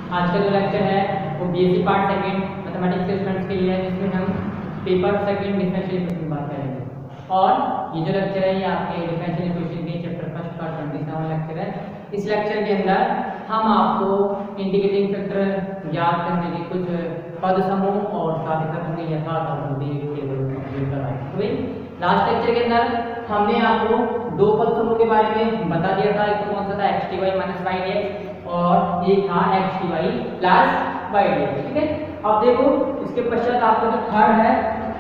आज का जो लेक्चर है वो बीएससी पार्ट सेकंड मैथमेटिक्स के स्टूडेंट्स के लिए है, जिसमें हम पेपर सेकंड डिफरेंशियल इक्वेशन की बात करेंगे। और ये जो लेक्चर है ये आपके डिफरेंशियल इक्वेशन के चैप्टर फर्स्ट का 27वां लेक्चर है। इस लेक्चर के अंदर हम आपको इंटीग्रेटिंग फैक्टर ज्ञात करने के कुछ पद समूह और साथ ही साथ उनके यथार्थ अवधि टेबल कंप्लीट करवाए। लास्ट लेक्चर के अंदर हमने आपको दो पद समूह के बारे में बता दिया था। एक तो कौन सा था, x t y minus y x, और एक था x t y plus y x. ठीक है, अब देखो इसके पश्चात आपका जो थर्ड है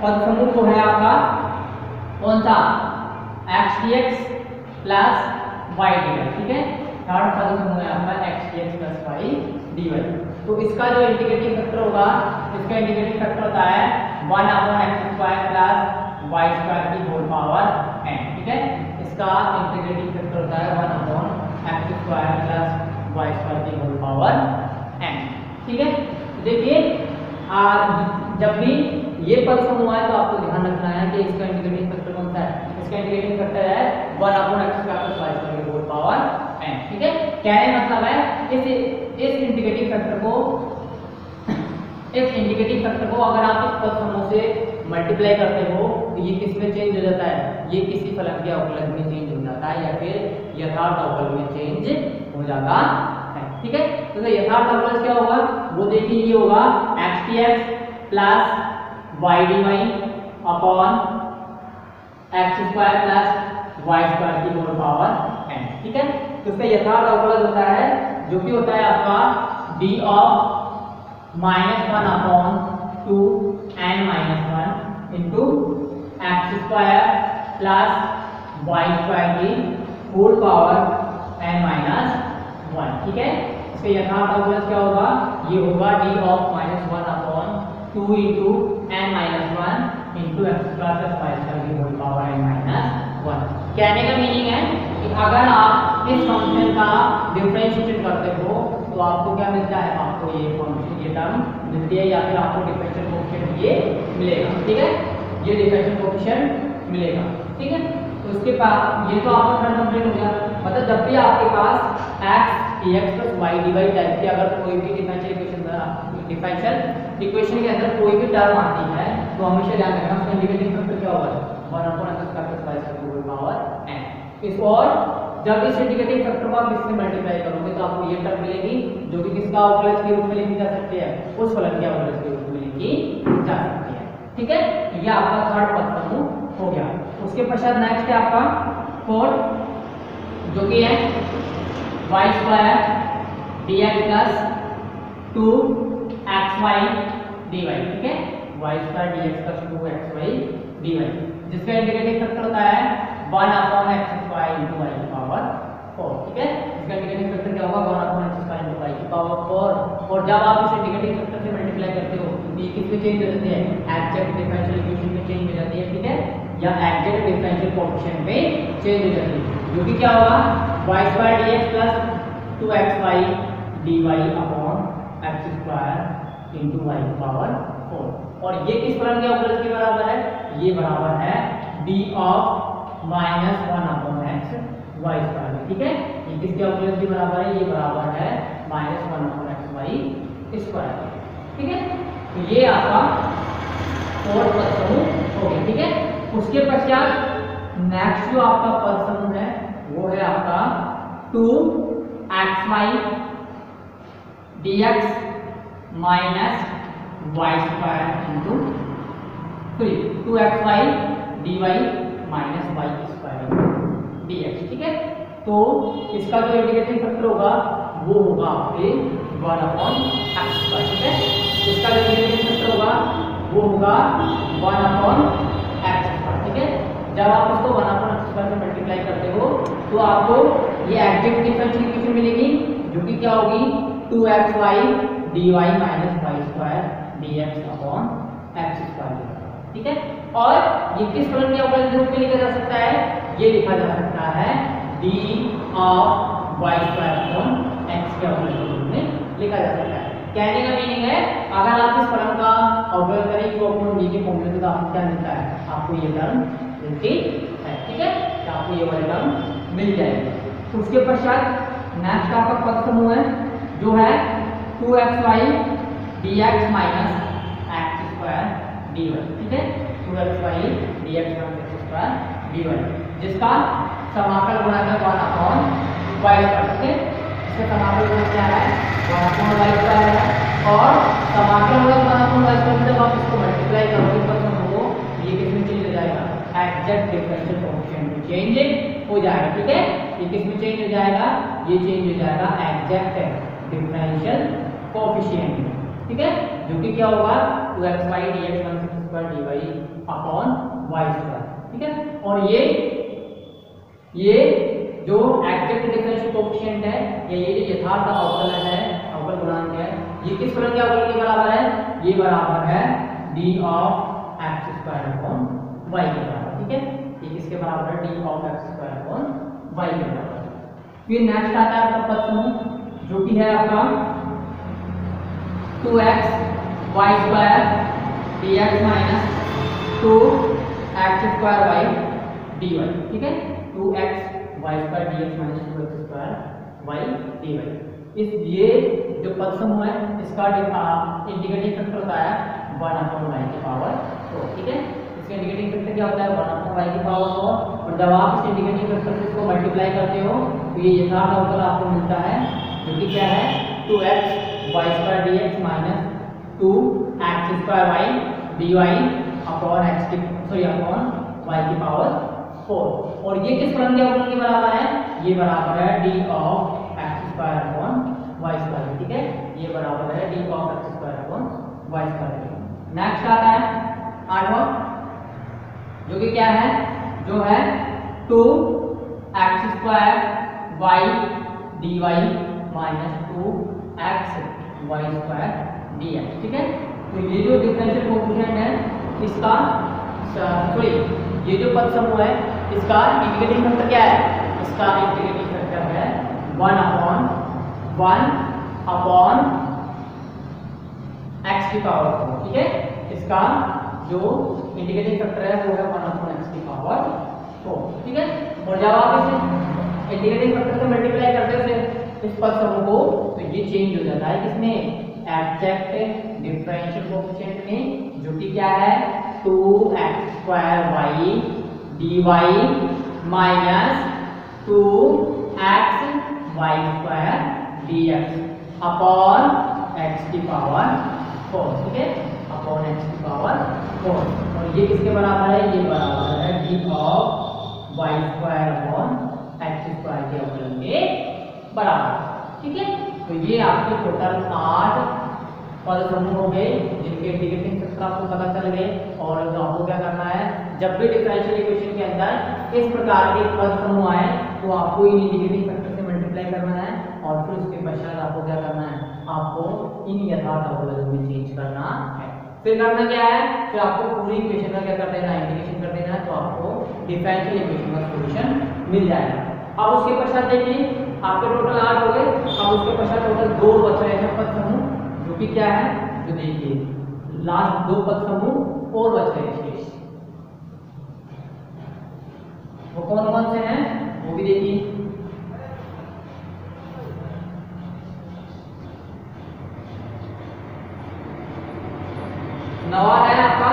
पद समूह को है आपका कौन सा, x t x plus y d y. ठीक है, थर्ड पद समूह है आपका x t x plus y d y. तो इसका जो इंटीग्रेटिंग फैक्टर होगा, इसका इंटीग्रेटिंग फैक्टर होता है 1/x² प्लस वाई स्क्वायर की होल पावर n। ठीक है, इसका इंटीग्रेटिंग फैक्टर होता है 1/x² प्लस वाई स्क्वायर की होल पावर n। ठीक है, देखिए जब भी ये पद समूह है तो आपको ध्यान रखना है कि इसका इंटीग्रेटिंग फैक्टर कौन सा है। इसका इंटीग्रेटिंग फैक्टर है 1/x² प्लस वाई स्क्वायर की होल पावर n। ठीक है, कहने मतलब है इस इंटीग्रेटिंग फैक्टर को अगर आप इस पद समूह से मल्टीप्लाई करते हो तो ये किस में चेंज हो जाता है, ये किसी फलन के अवकलन में चेंज हो जाता है या फिर यथार्थ अवकलन में चेंज हो जाता है। ठीक है, तो यथार्थ अवकलन क्या होगा वो देखिए, ये होगा x t x plus y d y upon x square plus y square की होल पावर n। ठीक है, तो इसका यथार्थ अवकलन होता है जो कि होता है आपका d of -1/2 n-1 into x square plus y square की होल पावर n-1। ठीक है, इसका यथार्थ अवकलन क्या होगा, ये होगा d of -1/2 into n-1 into x square plus y square की होल पावर n-1। कहने का मीनिंग है कि अगर आप इस फंक्शन का डिफरेंशिएशन करते हो तो आपको क्या मिलता है, आपको ये फंक्शन ये टर्म मिलती है या फिर आपको डिफरेंशियल कोएफिशिएंट ये मिलेगा। ठीक है, ये डिफरेंशियल कोएफिशिएंट मिलेगा। ठीक है, तो उसके बाद ये तो आपका थर्ड कंप्लीट हो गया। मतलब जब भी आपके पास x dx plus y dy type की अगर कोई भी डिफरेंशियल इक्वेशन के अंदर कोई भी टर्म आती है तो हमेशा ध्यान रखना उसका इंटीग्रेटिंग फैक्टर क्या होगा, 1/x² प्लस y स्क्वायर की होल पावर n। इस और जब इस इंटीग्रेटिंग फैक्टर को आप इससे मल्टीप्लाई करोगे तो आपको ये टर्म मिलेगी जो कि किसका अवकलज के रूप में लिखी जा सकती है, उस फलन के अवकलज के रूप में लिखी जा सकती है। ठीक है, ये आपका थर्ड पद समूह हो गया। उसके पश्चात नेक्स्ट है आपका फोर्थ जो कि है y square d x plus 2xy dy। ठीक है, y square d x plus 2xy dy, जिसका इंटीग्रेटिंग फैक्टर होता है 1/x² इंटू वाई की पावर 4। ठीक है, इसका इंटीग्रेटिंग फैक्टर क्या होगा, 1/x² इंटू वाई की पावर 4। और जब आप इस इंटीग्रेटिंग फैक्टर से मल्टीप्लाई करते हो तो ये किस में चेंज हो जाती है, एग्जैक्ट डिफरेंशियल इक्वेशन में चेंज हो जाती है। ठीक है, या एग्जैक्ट डिफरेंशियल कोएफिशिएंट में चेंज हो जाती है, जो कि क्या होगा y² dx plus 2xy dy upon x² into y की पावर 4। और ये किस फलन के अवकलज के बराबर है, ये बराबर है d of -1/x Y square. ठीक है, ये किसके अवकलज के बराबर है, ये बराबर है -1/x वाई स्क्वायर। ठीक है, तो ये आपका फोर्थ पद समूह हो गया। ठीक है, उसके पश्चात नेक्स्ट जो आपका पद समूह है वो है आपका 2xy dx minus y square into 2xy dy minus y square dx। ठीक है, तो इसका जो इंटीग्रेटिंग फैक्टर होगा वो होगा आपके 1/x²। ठीक है, इसका जो इंटीग्रेटिंग फैक्टर होगा वो होगा 1/x²। ठीक है, जब आप इसको 1/x² से मल्टीप्लाई करते हो तो आपको ये एग्जैक्ट डिफरेंशियल इक्वेशन मिलेगी जो कि क्या होगी 2xy dy minus y square dx upon x²। ठीक है, और ये किस फलन के अवकलन के रूप में लिखा जा सकता है, ये लिखा जा सकता है d of y square upon x के अवकलन के रूप में लिखा जा सकता है। कहने का मीनिंग है अगर आप इस फलन का अवकलन करें तो अपॉन d के फॉर्मूले में तो आपको क्या मिलता है, आपको ये टर्म मिलती है। ठीक है, तो आपको ये वाली टर्म मिल जाएगी। उसके पश्चात नेक्स्ट आपका पद समूह है जो है 2xy dx minus x square dy, ठीक है, 2xy dx minus x square dy, जिसका समाकल गुणा है 1/y स्क्वायर, ठीक है, इसका समाकल गुणा क्या है 1/y स्क्वायर है, और समाकल गुणा 1/y स्क्वायर जब आप इसको मल्टीप्लाई करोगे तो तुमको ये किस में चेंज हो जाएगा, एग्जैक्ट डिफरेंशियल कोएफिशिएंट में चेंज हो जाएगा, ठीक है, ये किस में चेंज हो जाएगा, ये चेंज हो जाएगा एग्जैक्ट डिफरेंशियल कोएफिशिएंट में, ठीक है, जो कि क्या होगा 2xy dx minus x square dy upon y square, ठीक है, और ये जो एग्जैक्ट डिफरेंशियल कोएफिशिएंट है या ये जो यथार्थ अवकलन है, अवकल गुणांक है, ये किस फलन के अवकलन के बराबर है, ये बराबर है d of x square upon y के बराबर, ठीक है, ये किसके बराबर है d of x square upon y के बराबर। फिर नेक्स्ट आता है आपका पद समूह जो कि है आपका 2x y square dx minus 2x square y dy, ठीक है, 2x y square dx minus 2x square y dy, इस ये जो पद समूह है इसका इंटीग्रेटिंग फैक्टर होता है 1/y की पावर 4, ठीक है, इसका इंटीग्रेटिंग फैक्टर क्या होता है 1/y की पावर 4, और जब आप इस इंटीग्रेटिंग फैक्टर से इसको मल्टीप्लाई करते हो तो ये यथार्थ अवकल आपको मिलता है जो कि क्या है 2x y square dx minus 2x square y dy upon x की सॉरी अपॉन y की पावर 4, और ये किस फलन के अवकलन के बराबर है, ये बराबर है d of x square upon y square, ठीक है, ये बराबर है d of x square upon y square. Next आता है 8वां जो कि क्या है, जो है 2x square y dy minus 2x y square dx, ठीक है, तो ये जो डिफरेंशियल कोएफिशिएंट है इसका सॉरी ये जो पद समूह है इसका इंटीग्रेटिंग फैक्टर क्या है, इसका इंटीग्रेटिंग फैक्टर है 1/1 अपॉन x की पावर 4, ठीक है, इसका जो इंटीग्रेटिंग फैक्टर है वो है 1/x की पावर 4, ठीक है, और जब आप इसे इंटीग्रेटिंग फैक्टर से मल्टीप्लाई करते हो इस पद समूह को तो ये चेंज हो जाता है किसमें, एग्जैक्ट डिफरेंशियल कोएफिशिएंट में, जो कि क्या है 2x square y dy minus 2x y square dx upon x की पावर 4, ठीक है, अपॉन x की पावर 4, और ये किसके बराबर है, ये बराबर है d of y square upon x square के अवकलन के बराबर, ठीक है, तो ये आपके टोटल 8 पद समूह हो गए जिनके इंटीग्रेटिंग फैक्टर आपको पता चल गए, और जो आपको क्या करना है जब भी डिफरेंशियल इक्वेशन के अंदर इस प्रकार के पद समूह आए तो आपको इन इंटीग्रेटिंग फैक्टर से मल्टीप्लाई करना है, और फिर उसके पश्चात आपको क्या करना है, आपको इन यथार्थ अवकलन में चेंज करना है। फिर करना क्या है, फिर आपको पूरी इक्वेशन का क्या कर देना है, इंटीग्रेशन कर देना है, तो आपको डिफरेंशियल इक्वेशन का सॉल्यूशन मिल जाएगा। अब उसके पश्चात देखिए आपके टोटल 8 हो गए, अब उसके पश्चात टोटल 2 बच रहे हैं पद समूह, जो कि क्या है, जो देखिए लास्ट 2 पद समूह और बच रहे हैं, वो कौन से हैं वो भी देखिए। नवा है आपका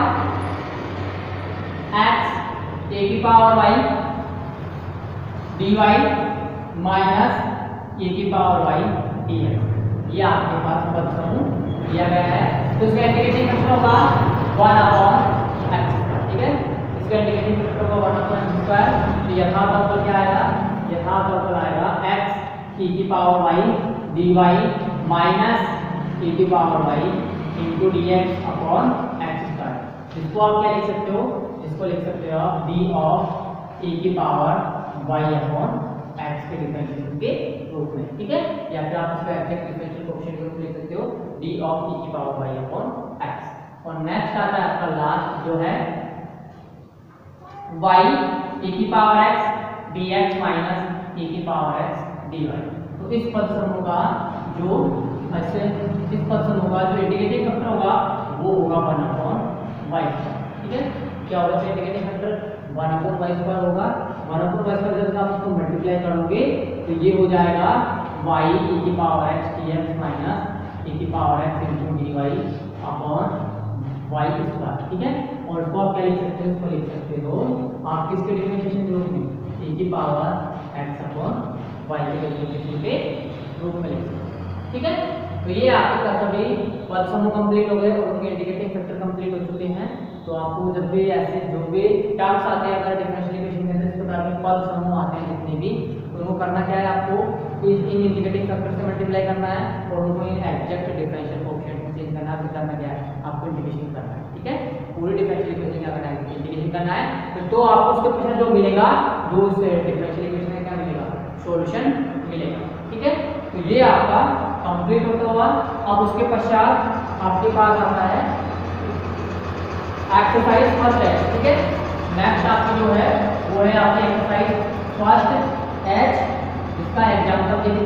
x a की power y dy minus a की पावर y dx, ये आपके पास पद समूह दिया गया है, तो इसका इंटीग्रेटिंग फैक्टर होगा 1/x, ठीक है, इसका इंटीग्रेटिंग फैक्टर होगा 1/x, तो यथार्थ अवकल क्या आएगा, यथार्थ अवकल आएगा x e की power y dy minus e की power y into dx upon x square, इसको आप क्या लिख सकते हो, इसको लिख सकते हो आप d ऑफ e की पावर y अपॉन x के डिफरेंशिएशन के रूप में, ठीक है, या फिर आप इसका एग्जैक्ट डिफरेंशियल कोएफिशिएंट के रूप में लिख सकते हो d ऑफ e की पावर y अपॉन x। और नेक्स्ट आता है आपका लास्ट जो है y e की पावर x dx माइनस e की पावर x dy, तो इस पद समूह का जो ऐसे इस पद समूह का जो इंटीग्रेटिंग फैक्टर होगा वो होगा 1/y, ठीक है, क्या होगा इसका इंटीग्रेटिंग फैक्टर 1/y स्क्वायर होगा, 1/y स्क्वायर जब आप इसको मल्टीप्लाई करोगे तो ये हो जाएगा y e की पावर x dx माइनस e की पावर x into dy upon y square, ठीक है। और इसको आप क्या लिख सकते हो, इसको लिख सकते हो आप किसके डिफरेंशिएशन के रूप में, e की पावर x अपॉन y के डिफरेंशिएशन के रूप में लिख सकते हो, ठीक है। तो ये आपके सभी पद समूह कंप्लीट हो गए और उनके इंडिकेटिंग फैक्टर कंप्लीट हो चुके हैं। तो आपको जब भी ऐसे जो भी टर्म्स आते हैं अगर डिफरेंशियल इक्वेशन में इस प्रकार के पद समूह आते हैं जितने भी, तो उनको करना क्या है, आपको इन इंडिकेटिंग फैक्टर से मल्टीप्लाई करना है और उनको इन एग्जैक्ट डिफरेंशियल कोएफिशिएंट में चेंज करना है। फिर करना क्या है, आपको इंटीग्रेशन करना है, ठीक है। पूरी डिफरेंशियल इक्वेशन क्या करना है, इंटीग्रेशन करना है। तो आपको उसके पीछे जो मिलेगा, जो उस डिफरेंशियल इक्वेशन का क्या मिलेगा, सॉल्यूशन मिलेगा, ठीक है। तो ये आपका कंप्लीट होता हुआ। अब उसके पश्चात आपके पास आता है एक्सरसाइज फर्स्ट है, ठीक है। नेक्स्ट आपकी जो है वो है आपकी एक्सरसाइज फर्स्ट एच, इसका एग्जांपल देखिए।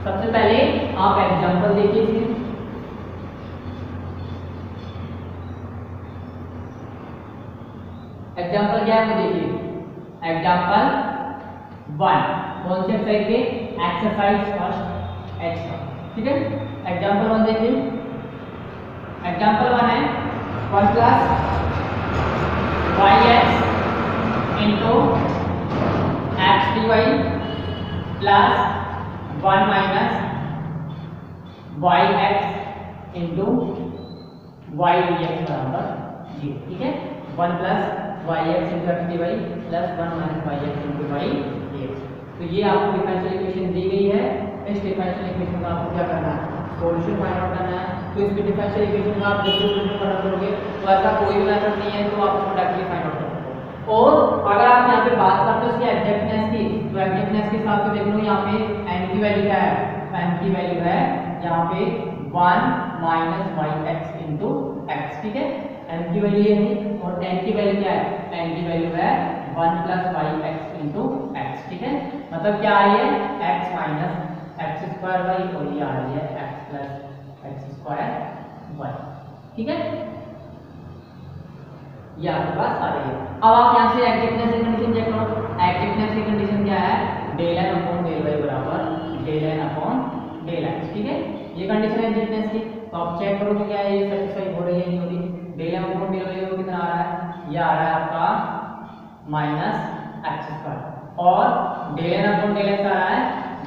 सबसे पहले आप एग्जांपल देखिए इसमें। एग्जांपल क्या है वो देखिए। एग्जांपल 1 कौन से एक्सरसाइज के, एक्सरसाइज फर्स्ट एच का, ठीक है। एग्जांपल 1 देखिए। एग्जांपल 1 है 1 plus yx into x d y plus 1 minus yx into y dx बराबर 0, ठीक है। 1 plus yx into x d y plus 1 minus yx into y dx। तो ये आपको डिफरेंशियल इक्वेशन दी गई है। इस डिफरेंशियल इक्वेशन का आपको क्या करना है, सॉल्यूशन फाइंड आउट करना है। तो इस डिफरेंशियल इक्वेशन का आप डिफरेंशिएशन करना करोगे तो ऐसा कोई भी मेथड नहीं है तो आप उसको डायरेक्टली फाइंड आउट कर सकते हो। और अगर आप यहाँ पे बात करते हो उसकी एग्जैक्टनेस की, तो एग्जैक्टनेस के हिसाब से देख लो यहाँ पे n की वैल्यू क्या है, n की वैल्यू है यहाँ पे 1 माइनस yx इंटू x, ठीक है। n की वैल्यू ये है और n की वैल्यू क्या है, n की वैल्यू है 1 प्लस yx इंटू x, ठीक है। मतलब क्या आ रही है, x minus x square y और ये आ रही है x plus x square y, ठीक है। ये आपके पास आ रही है। अब आप यहाँ से एग्जैक्टनेस की कंडीशन चेक करो। एग्जैक्टनेस की कंडीशन क्या है, del n upon del y बराबर del n upon del x, ठीक है। ये कंडीशन है एग्जैक्टनेस की। तो आप चेक करो कि क्या है ये सैटिस्फाई हो रही है नहीं हो रही। Del m upon del y कितना आ रहा है, ये आ रहा है आपका माइनस एक्स स्क्वायर और del n upon del x आ रहा है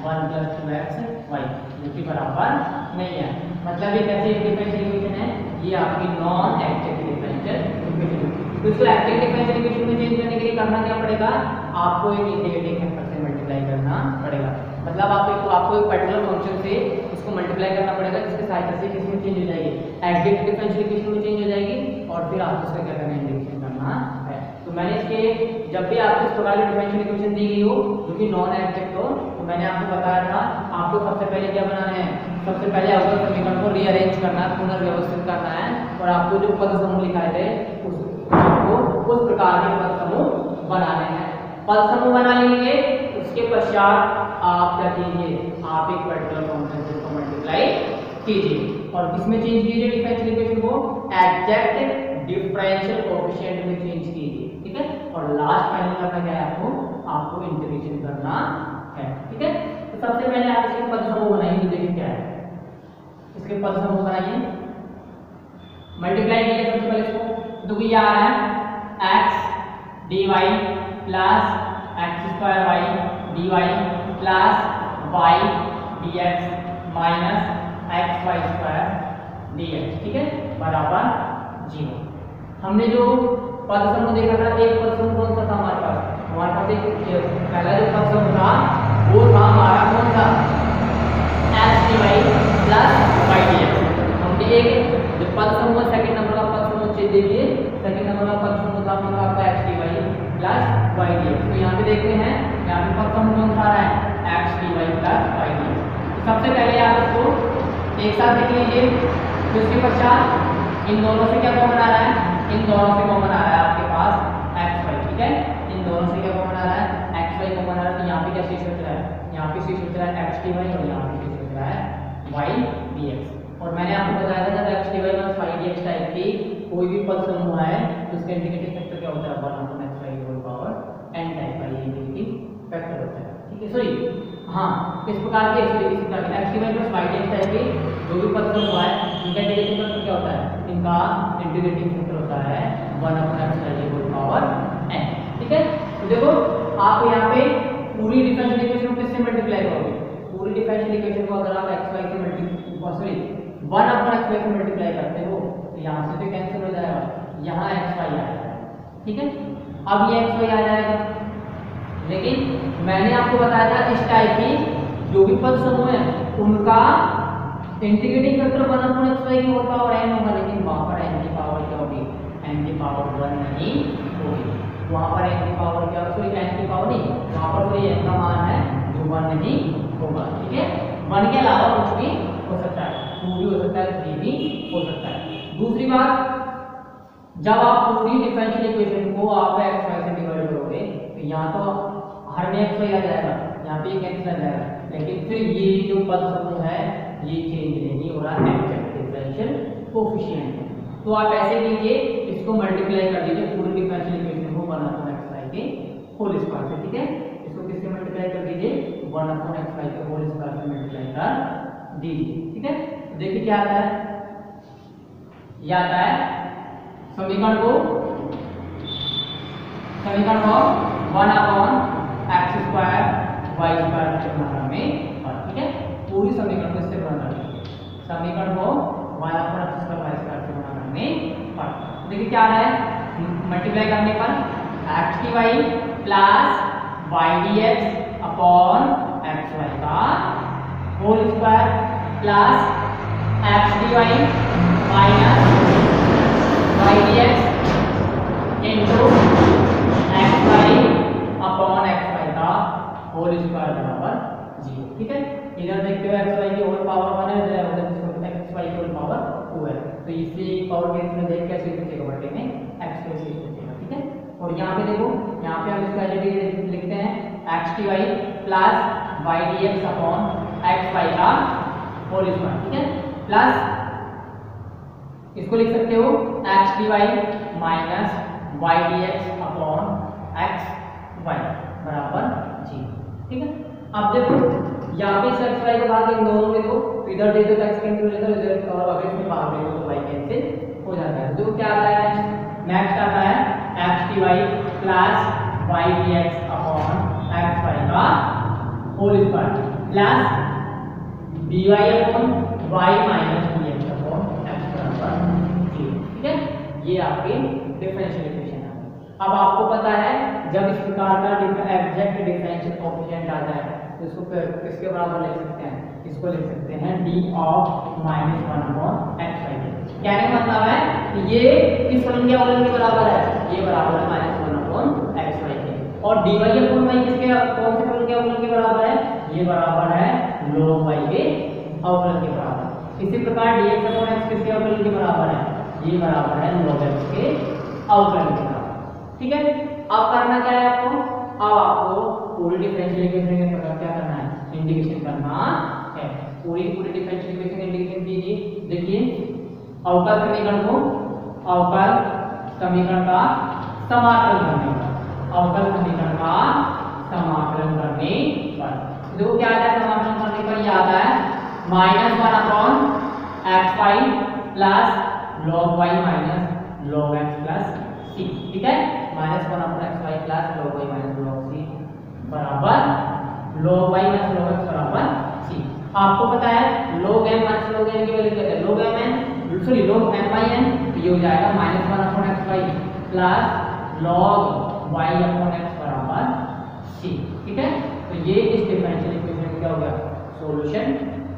1 प्लस 2x y, जो कि बराबर नहीं है। मतलब ये कैसी डिफरेंशियल इक्वेशन है, ये आपकी नॉन एग्जैक्ट डिफरेंशियल इक्वेशन है। तो इसको एग्जैक्ट डिफरेंशियल इक्वेशन में चेंज करने के लिए करना क्या पड़ेगा, आपको एक इंटीग्रेटिंग फैक्टर से मल्टीप्लाई करना पड़ेगा। मतलब आपको एक पर्टिकुलर फंक्शन से इसको मल्टीप्लाई करना पड़ेगा जिसकी सहायता से किसमें चेंज हो जाएगी, एग्जैक्ट डिफरेंशियल इक्वेशन में चेंज हो जाएगी और फिर आपको इसका क्या करना है, इंटीग्रेशन करना है। तो मैंने इसके जब भी आपको इस प्रकार की डिफरेंशियल इक्वेशन दी गई हो जो कि नॉन एग्जैक्ट हो, तो मैंने आपको बताया था आपको सबसे पहले क्या बनाना है, सबसे पहले अवकल समीकरण को रीअरेंज करना है, पुनर्व्यवस्थित करना है और आपको जो पद समूह लिखाए थे उसको उस प्रकार के पद समूह बनाने हैं। पद समूह बना लेंगे, उसके पश्चात आप क्या कीजिए, आप एक पर्टिकुलर फंक्शन को मल्टीप्लाई कीजिए और किसमें चेंज कीजिए, डिफरेंशियल इक्वेशन को एग्जैक्ट डिफरेंशियल कोएफिशिएंट में चेंज कीजिए, ठीक है। और लास्ट फाइनल करना क्या है, आपको इंटीग्रेशन करना है, ठीक है। तो सबसे पहले आप इसके पद समूह बनाइए। तो देखिए क्या है, इसके पद समूह बनाइए, मल्टीप्लाई कीजिए सबसे पहले इसको। तो ये आ रहा है x dy plus x square y dy plus y dx minus x y square dx, ठीक है, बराबर 0। हमने जो पद समूह देखा था, एक पद समूह कौन सा था हमारे पास एक पहला जो पद समूह था वो था हमारा कौन सा, x dy plus y dx। हमने एक जो पद समूह सेकंड नंबर का पद समूह देखिए, सेकंड नंबर का पद समूह था हमारा आपका x dy plus y dx। तो यहाँ पे देखते हैं यहाँ पे पद समूह कौन सा है, x dy plus y dx। तो सबसे पहले आप इसको एक साथ लिख लीजिए। तो इसके पश्चात इन दोनों से क्या कॉमन आ रहा है, इन दोनों से कॉमन आ रहा है आपके पास xy, ठीक है। इन दोनों से क्या कॉमन आ रहा है, xy कॉमन आ रहा है। तो यहाँ पे क्या शेष बच रहा है, यहाँ पे शेष बच रहा है x dy और यहाँ पे शेष बच रहा है y dx। और मैंने आपको बताया था जब x dy minus y dx type की कोई भी पद समूह है तो उसका इंटीग्रेटिंग फैक्टर क्या होता है, 1/x y whole power n type का ये इंटीग्रेटिंग फैक्टर होता है, ठीक है। सॉरी हाँ, इस प्रकार के x जो भी पद हुआ है इनका इंटीग्रेटिंग फैक्टर क्या होता है, इनका इंटीग्रेटिंग फैक्टर होता है 1/x होल पावर n। ठीक है, तो देखो आप यहाँ पे पूरी डिफरेंशियल इक्वेशन को किससे मल्टीप्लाई करोगे, पूरी डिफरेंशियल इक्वेशन को अगर आप xy से सॉरी 1/x से मल्टीप्लाई करते हो तो यहाँ से तो कैंसिल हो जाएगा, यहाँ xy आ जाएगा। ठीक है, अब ये xy आ जाएगा, लेकिन मैंने आपको बताया था इस टाइप की जो भी पद समूह है उनका इंटीग्रेटिंग फैक्टर 1/xy की होल पावर n होगा, लेकिन वहां पर n की पावर क्या होगी, n की पावर 1 नहीं होगी, वहां पर n की पावर क्या, सॉरी n की पावर नहीं, वहां पर कोई n का मान है जो 1 नहीं होगा। ठीक है, 1 के अलावा कुछ भी हो सकता है, 2 भी हो सकता है, 3 भी हो सकता है। दूसरी बात, जब आप पूरी डिफरेंशियल इक्वेशन को आप xy से डिवाइड करोगे तो यहाँ तो हर में xy आ जाएगा, यहाँ पे कैंसिल आ जाएगा, लेकिन फिर ये जो पद समूह है ये चेंज नहीं हो रहा एग्जैक्ट डिफरेंशियल कोएफिशिएंट। तो आप ऐसे कीजिए, इसको मल्टीप्लाई कर दीजिए पूरी डिफरेंशियल इक्वेशन को 1/xy के होल स्क्वायर से। ठीक है, इसको किससे मल्टीप्लाई कर दीजिए, 1/xy के होल स्क्वायर से मल्टीप्लाई कर दीजिए। ठीक है, तो देखिए क्या आता है, ये आता है समीकरण को 1/x² y² से बनाना हमें। ठीक है, पूरी समीकरण को इससे बनाना है, समीकरण को 1/x² y² से बनाना हमें। देखिए क्या आ रहा है, मल्टीप्लाई करने पर xdy plus ydx upon xy का whole square plus xdy minus ydx into xy upon xy का होल स्क्वायर बराबर 0। ठीक है, इधर देखते हो xy की होल पावर 1 है, उधर xy की होल पावर 2 है, तो इसी पावर के इसमें देख कैसे लिखेगा, बटे में x को से लिखेगा। ठीक है, और यहाँ पे देखो, यहाँ पे हम इसका एलजेब्रा लिखते हैं xdy plus ydx upon xy का होल स्क्वायर। ठीक है, प्लस इसको लिख सकते हो xdy minus ydx upon xy बराबर 0। ठीक है, अब देखो यहाँ पे xy को भाग इन दोनों में दो, तो इधर दे दो तो x कैंसिल हो जाता है, इधर और अगर इसमें भाग दे दो तो y कैंसिल हो जाता है। तो क्या आता है, नेक्स्ट आता है xdy plus ydx upon xy का whole square plus dy upon y minus dx upon x बराबर 0। ठीक है, ये आपकी डिफरेंशियल इक्वेशन है। अब आपको पता है जब इस प्रकार का एग्जैक्ट डिफरेंशियल कोएफिशिएंट आ जाए तो इसको किसके बराबर लिख सकते हैं, इसको लिख सकते हैं d ऑफ -1/xy। कहने का मतलब है कि ये किस फलन के अवकलन के बराबर है, ये बराबर है -1/xy के, और dy अपॉन y किसके, कौन से फलन के अवकलन के बराबर है, ये बराबर है log y के अवकलन के बराबर। इसी प्रकार dx अपॉन x किसके अवकलन के बराबर है, ये बराबर है log x के अवकलन के बराबर। ठीक है, अब करना क्या है आपको, अब आपको पूरी डिफरेंशियल इक्वेशन के प्रकार क्या करना है, इंटीग्रेशन करना है। पूरी डिफरेंशियल इक्वेशन इंटीग्रेशन कीजिए। देखिए अवकल समीकरण को अवकल समीकरण का समाकलन करने पर, अवकल समीकरण का समाकलन करने पर देखो क्या आता है, समाकलन करने पर ये आता है -1/xy plus log y minus log x plus c। ठीक है, -1/xy plus log y minus log c बराबर log y minus log x बराबर c। आपको पता है log m minus log n की वैल्यू क्या है, log m n sorry log m by n, ये हो जाएगा -1/xy plus log y upon x बराबर c। ठीक है, तो ये इस डिफरेंशियल इक्वेशन क्या हो गया, सॉल्यूशन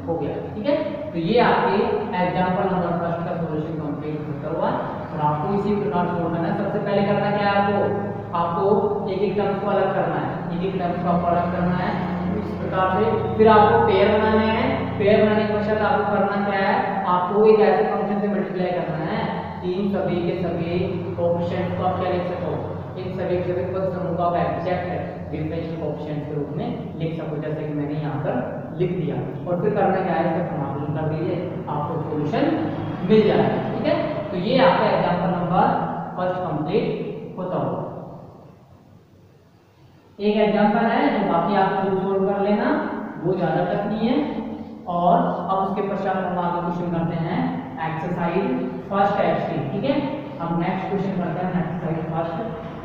हो गया। ठीक है, तो ये आपके एग्जांपल नंबर फर्स्ट का सॉल्यूशन कंप्लीट होता हुआ, और आपको इसी प्रकार सोल्व करना है। सबसे पहले करना क्या है, आपको एक एक टर्म्स को अलग करना है, एक एक टर्म्स को आपको अलग करना है इस प्रकार से। फिर आपको पेयर बनाने हैं, पेयर बनाने के पश्चात आपको करना क्या है, आपको एक ऐसे फंक्शन से मल्टीप्लाई करना है इन सभी के सभी कोएफिशिएंट्स को आप क्या लिख सको, इन सभी के सभी पद समूह को आप एग्जैक्ट डिफरेंशियल कोएफिशिएंट्स के रूप में लिख सको, जैसे कि मैंने यहाँ पर लिख दिया। और फिर करना क्या है, इसका समाकलन कर दीजिए, आपको सॉल्यूशन मिल जाएगा। ठीक है, तो ये आपका एग्जांपल नंबर फर्स्ट कंप्लीट होता होगा। एक एग्जांपल है जो बाकी आप खुद सोल्व कर लेना, वो ज्यादा टफ नहीं है। और अब उसके पश्चात हम आगे क्वेश्चन करते हैं एक्सरसाइज फर्स्ट एच की। ठीक है, हम नेक्स्ट क्वेश्चन करते हैं एक्सरसाइज फर्स्ट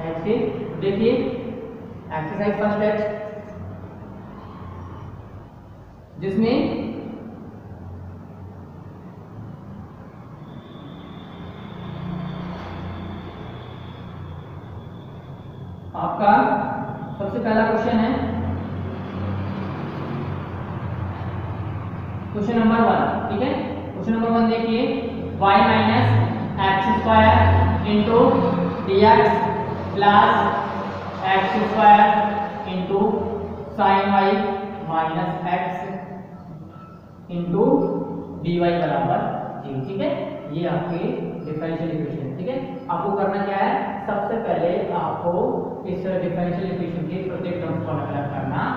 एच की। देखिए एक्सरसाइज फर्स्ट एच जिसमें आपका सबसे पहला क्वेश्चन है क्वेश्चन नंबर 1। ठीक है, क्वेश्चन नंबर 1 देखिए, y minus x square into d x plus x square into sine y minus x into d y बराबर 0। ठीक है, ये आपके डिफरेंशियल इक्वेशन। ठीक है, आपको करना क्या है, सबसे पहले आपको इस डिफरेंशियल इक्वेशन के प्रत्येक टर्म्स को अलग अलग करना है।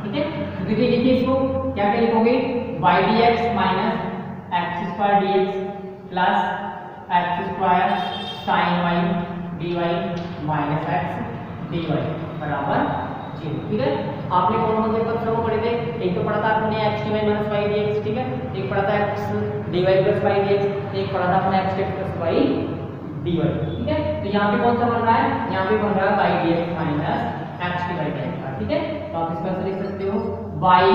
ठीक है, तो देखिए लिखिए इसको, क्या क्या लिखोगे, y dx minus x square dx plus x square sine y dy minus x dy बराबर 0। ठीक है, आपने कौन से पद समूह पढ़े थे, एक तो पढ़ा था आपने x dy minus y dx। ठीक है, एक पढ़ा था x dy plus y dx, एक पढ़ा था आपने x dx plus y dy। ठीक है, तो यहाँ पे कौन सा बन रहा है, यहाँ पे बन रहा है y dx minus x dy का। ठीक है, तो आप इसका लिख सकते हो y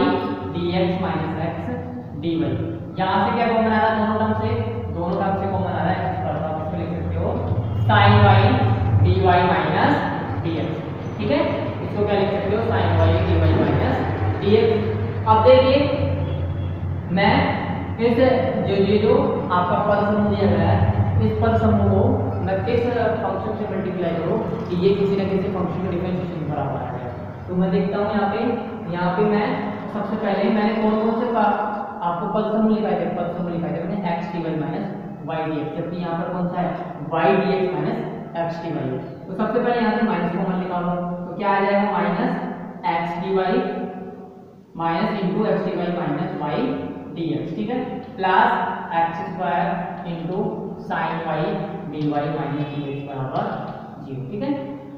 dx minus x dy। यहाँ से क्या कॉमन आ रहा है, दोनों टर्म से कॉमन आ रहा है, तो आप इसको लिख सकते हो sin y dy minus dx। ठीक है, इसको क्या लिख सकते हो, sin y dy minus dx। अब देखिए मैं इस जो आपका पद समूह दिया गया है, इस पद समूह को मैं किस फंक्शन से मल्टीप्लाई करूं कि ये किसी न किसी फंक्शन के डिफरेंशिएशन के बराबर आ जाए। तो मैं देखता हूं यहाँ पे मैं सबसे पहले मैंने कौन से आपको पद समूह लिखाए थे, मैंने x dy minus y dx, जबकि यहाँ पर कौन सा है y dx minus x dy। तो सबसे पहले यहाँ से माइनस कॉमन निकालो, तो क्या आ जाएगा, minus x dy minus into x dy minus y dx। ठीक है, plus x square into sign y dy minus dx बराबर 0। ठीक है,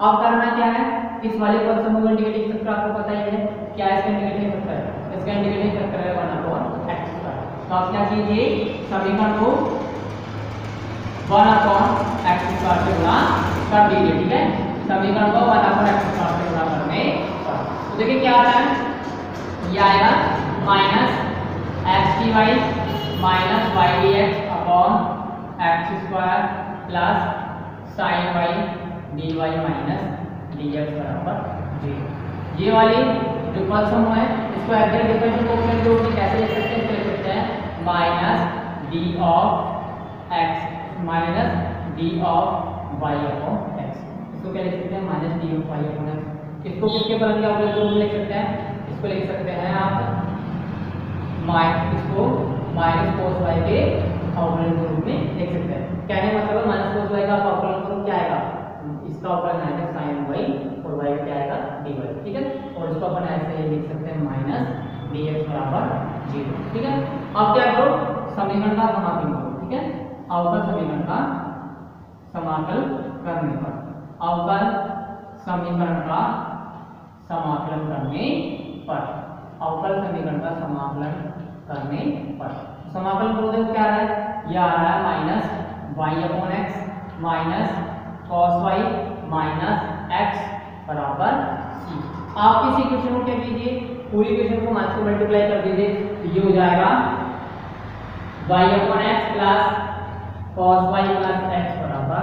अब करना क्या है, इस वाले पद समूह का इंडिकेटिंग फैक्टर आपको पता ही है, क्या है इसका इंडिकेटिंग फैक्टर, इसका इंडिकेटिंग फैक्टर है 1/x स्क्वायर। तो आप क्या कीजिए, समीकरण को 1/x स्क्वायर से गुणा कर दीजिए। ठीक है, समीकरण को 1/x स्क्वायर से गुणा करने पर तो देखिए क्या आता है, ये आएगा minus x d y minus y d x upon x square plus sine y d y minus d x बराबर 0। ये वाली जो पद समूह है इसको एग्जैक्ट डिफरेंशियल कोएफिशिएंट के रूप में कैसे लिख सकते हैं, इसको लिख सकते हैं minus d of x minus d of y upon x. इसको क्या लिख सकते हैं, minus d of y upon x. इसको किसके फलन के ऑपरेटर के रूप में लिख सकते हैं, इसको लिख सकते हैं आप इसको माइनस कोस वाई के अवकलन के रूप में लिख सकते हैं। कहने का मतलब माइनस कोस वाई का अवकलन करो क्या आएगा, इसका अवकलन आएगा साइन वाई और वाई क्या आएगा डी वाई। ठीक है, और इसको अपन ऐसे लिख सकते हैं माइनस डी एक्स बराबर 0। ठीक है, अब क्या करो, समीकरण का समाकलन करो। ठीक है, अवकल समीकरण का समाकल करने पर, अवकल समीकरण का समाकलन करने पर, अवकल समीकरण का समाकलन करने पर समाकलन करो, देखो क्या आ रहा है, यह आ रहा है minus y upon x minus cos y minus x बराबर सी। आप इस इक्वेशन को क्या कीजिए, पूरी इक्वेशन को माइनस से मल्टीप्लाई कर दीजिए, तो ये हो जाएगा y upon x plus cos y plus x बराबर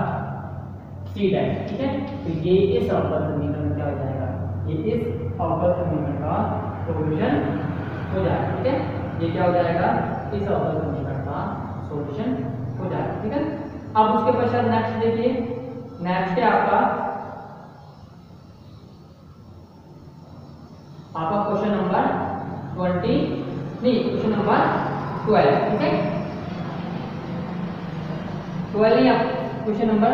सी डैश। ठीक है, तो ये इस अवकल समीकरण क्या हो जाएगा, ये इस अवकल समीकरण का सॉल्यूशन हो जाएगा। ठीक है, ये क्या हो जाएगा, इस अवकल समीकरण का सॉल्यूशन हो जाएगा। ठीक है, अब उसके पश्चात नेक्स्ट देखिए, नेक्स्ट है आपका क्वेश्चन नंबर क्वेश्चन नंबर 12। ठीक है, 12 नहीं, आप क्वेश्चन नंबर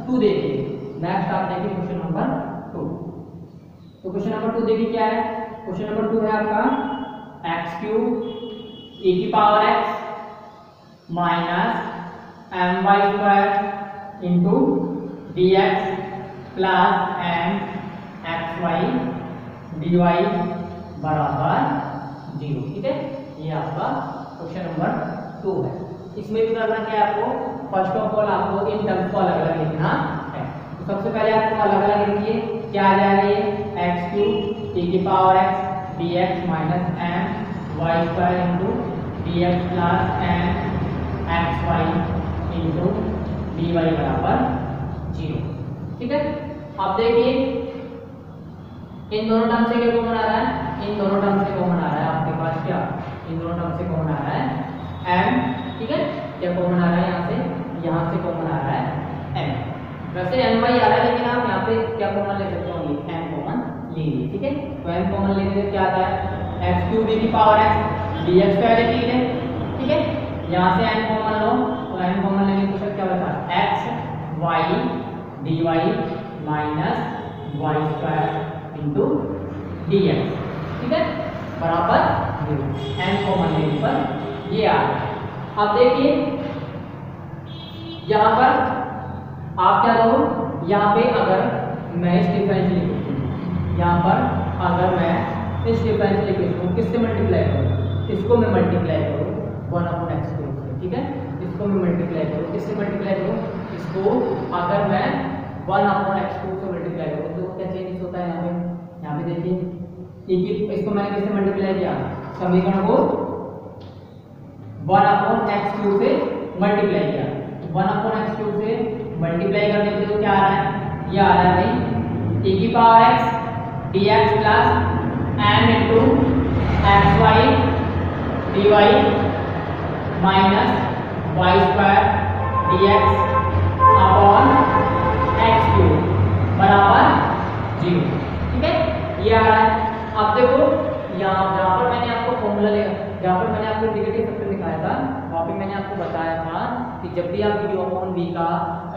2 देखिए। नेक्स्ट आप देखिए क्वेश्चन नंबर 2। तो क्वेश्चन नंबर 2 देखिए क्या है, क्वेश्चन नंबर 2 है आपका एक्स क्यूब e की पावर x minus m y square into d x plus m x y d y बराबर 0। ठीक है, ये आपका क्वेश्चन नंबर 2 है। इसमें भी करना क्या है आपको, फर्स्ट ऑफ ऑल आपको इन टर्म्स को अलग अलग लिखना है। तो सबसे पहले आपको अलग अलग लिखिए, क्या आ जाएगा ये x³ e की पावर x dx minus m y square into dx plus m xy into dy बराबर 0। ठीक है, अब देखिए इन दोनों टर्म से क्या कॉमन आ रहा है, इन दोनों टर्म से कॉमन आ रहा है आपके पास क्या, इन दोनों टर्म से कॉमन आ रहा है m। ठीक है, क्या कॉमन आ रहा है यहाँ से कॉमन आ रहा है m। वैसे my आ रहा है लेकिन आप यहाँ पे क्या कॉमन ले सकते हो, m कॉमन ले लीजिए। ठीक है, तो m कॉमन लेने से क्या आता है x³ e की पावर x dx पहले चीज है। ठीक है, यहाँ से m कॉमन लो तो m कॉमन लेने पर क्या बचा x y dy minus y square into dx। ठीक है, बराबर 0। m कॉमन लेने पर ये आ रहा है। अब देखिए यहाँ पर आप क्या करो, यहाँ पे अगर मैं इस डिफरेंशियल इक्वेशन, यहाँ पर अगर मैं इस डिफरेंशियल इक्वेशन को किससे मल्टीप्लाई करूँ, इसको मैं मल्टीप्लाई करूँ 1/x से। ठीक है, इसको मैं मल्टीप्लाई करूँ, किससे मल्टीप्लाई करूँ, इसको अगर मैं 1/x से मल्टीप्लाई करूँ तो क्या चेंज होता है यहाँ पे देखिए, इसको मैंने किससे मल्टीप्लाई किया, समीकरण को 1/x³ से मल्टीप्लाई किया। 1/x³ से मल्टीप्लाई करने के लिए क्या आ रहा है, ये आ रहा है भाई e की पावर x dx plus m into xy dy minus y square dx upon x³ बराबर 0। ठीक है, ये आ रहा है। अब देखो यहाँ जहाँ पर मैंने आपको फॉर्मूला लिया, जहाँ पर मैंने आपको इंडिकेटिव फैक्टर दिखाया था, वहाँ पे मैंने आपको बताया था कि जब भी आप u अपॉन v का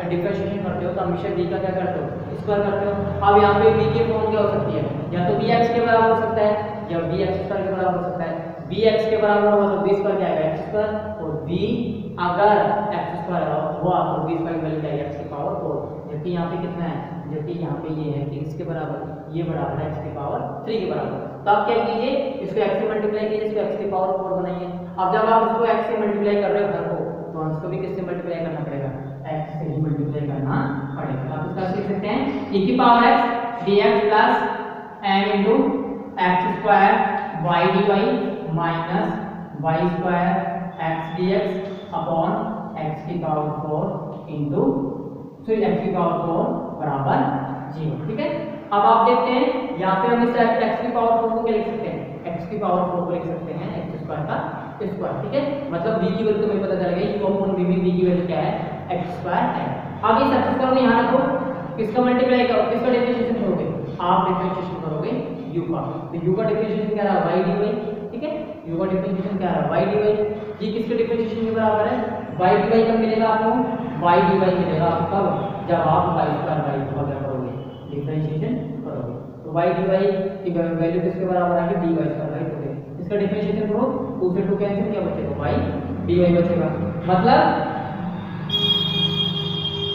डिफरेंशिएशन करते हो तो हमेशा v का क्या करते हो, स्क्वायर करते हो। अब यहाँ पे v की फॉर्म क्या हो सकती है, या तो vx के बराबर हो सकता है या vx स्क्वायर के बराबर हो सकता है। vx के बराबर होगा तो v स्क्वायर क्या आएगा x स्क्वायर, और v अगर x स्क्वायर हुआ तो v स्क्वायर की वैल्यू क्या है x की पावर 4। जबकि यहाँ पे कितना है, जबकि यहाँ पे ये है कि इसके बराबर, ये बराबर है x की पावर 3 के बराबर। तो आप क्या कीजिए, इसको x से मल्टीप्लाई कीजिए, इसको x की पावर 4 बनाइए। अब जब आप इसको x से मल्टीप्लाई कर रहे हो घर को, तो हम इसको भी किससे मल्टीप्लाई करना पड़ेगा, x से ही मल्टीप्लाई करना पड़ेगा। आप इसका लिख सकते हैं e की पावर x dx plus m into x square y dy minus y square x dx upon x की पावर 4 इंटू x की पावर 4 बराबर 0। ठीक है, अब आप देखते हैं यहाँ पे हम इस x की पावर 4 को क्या लिख सकते हैं, x की पावर 4 को लिख सकते हैं x स्क्वायर का स्क्वायर। ठीक है, मतलब v की वैल्यू तो मुझे पता चल गई, u अपॉन v में v की वैल्यू क्या है, x स्क्वायर है। अब इस x स्क्वायर को यहाँ रखो, किसका मल्टीप्लाई करो, किसका डिफरेंशिएशन करोगे, आप डिफरेंशिएशन करोगे u का। तो u का डिफरेंशिएशन क्या रहा, y dy। ठीक है, u का डिफरेंशिएशन क्या रहा, y dy। ये किसके डिफरेंशिएशन के बराबर है, y dy कब मिलेगा आपको, y dy मिलेगा आपको कब, जब आप y स्क्वायर y को क्या करोगे, डिफरेंशिएशन करोगे। तो y dy की वैल्यू किसके बराबर आएगी, dy स्क्वायर y करोगे। इसका डिफरेंशिएशन करो, 2 से 2 कैंसिल, क्या बचेगा y dy बचेगा। मतलब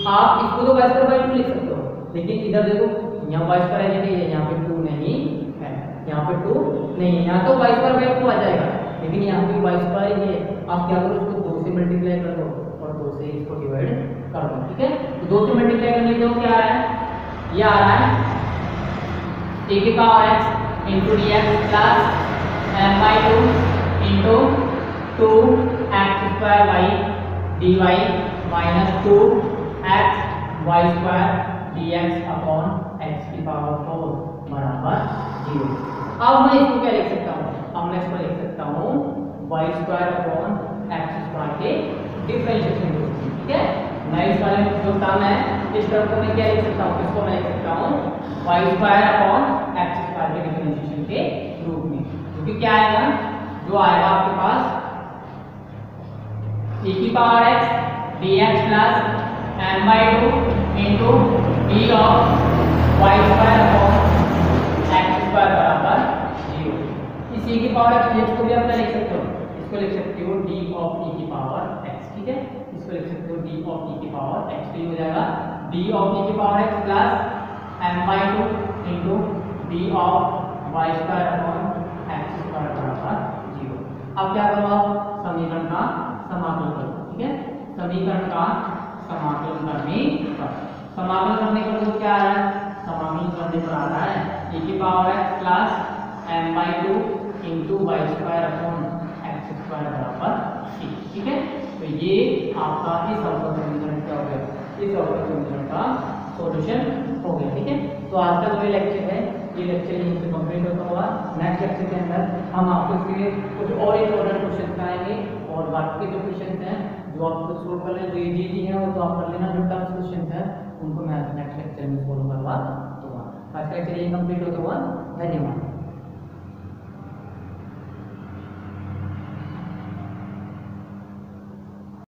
आप इसको तो y स्क्वायर बाय 2 लिख सकते हो, लेकिन इधर देखो यहाँ y स्क्वायर है, यहाँ पे 2 नहीं है, यहाँ पे 2 नहीं है, यहाँ तो y स्क्वायर बाय 2 आ जाएगा, लेकिन यहाँ पे y स्क्वायर ही है। आप क्या करो, इसको 2 से मल्टीप्लाई कर दो और 2 से इसको डिवाइड कर दो। ठीक है, तो 2 से मल्टीप्लाई करने के बाद क्या आ रहा है, ये आ रहा है e की पावर x into dx plus m/2 into 2x square y dy minus 2x y square dx upon x की पावर 4 बराबर 0। अब मैं इसको क्या लिख सकता हूँ, अब मैं इसको लिख सकता हूँ y square upon x square के डिफरेंशिएशन। ठीक है, मैं इस वाले जो टर्म है, इस टर्म को मैं क्या लिख सकता हूँ, इसको मैं लिख सकता हूँ y square upon x square के डिफरेंशिएशन के रूप में। क्योंकि क्या आएगा, जो आएगा आपके पास e की पावर x dx plus m/2 into d of y square upon x square बराबर 0। इस e की पावर x को भी आप क्या लिख सकते हो, इसको लिख सकते हो d ऑफ e की पावर x। ठीक है, इसको लिख सकते हो d ऑफ e की पावर x, तो ये हो जाएगा d ऑफ e की पावर x plus m/2 into d of y square upon x square बराबर 0। अब क्या करो आप समीकरण का समाकलन करो, ठीक है, समीकरण का समाकलन करने पर समाकलन करने पर तो क्या आ रहा है, समाकलन करने पर आ रहा है e की पावर x plus m/2 into y square upon x square बराबर c, ठीक है। तो ये आपका इस अवकल समीकरण क्या हो गया, इस अवकल समीकरण का सॉल्यूशन हो गया, ठीक है। तो आज का जो ये लेक्चर है, ये लेक्चर यहीं पे कंप्लीट होता हुआ, नेक्स्ट लेक्चर के अंदर हम आपको इसके कुछ और इंपॉर्टेंट क्वेश्चन कराएंगे और बाकी के जो क्वेश्चन हैं जो आपको सोल्व कर लेना, जो इजी है वो तो आप कर लेना, जो टफ क्वेश्चन है उनको मैं नेक्स्ट लेक्चर में सोल्व करवा दूंगा। आज का लेक्चर यही कंप्लीट होता हुआ, धन्यवाद।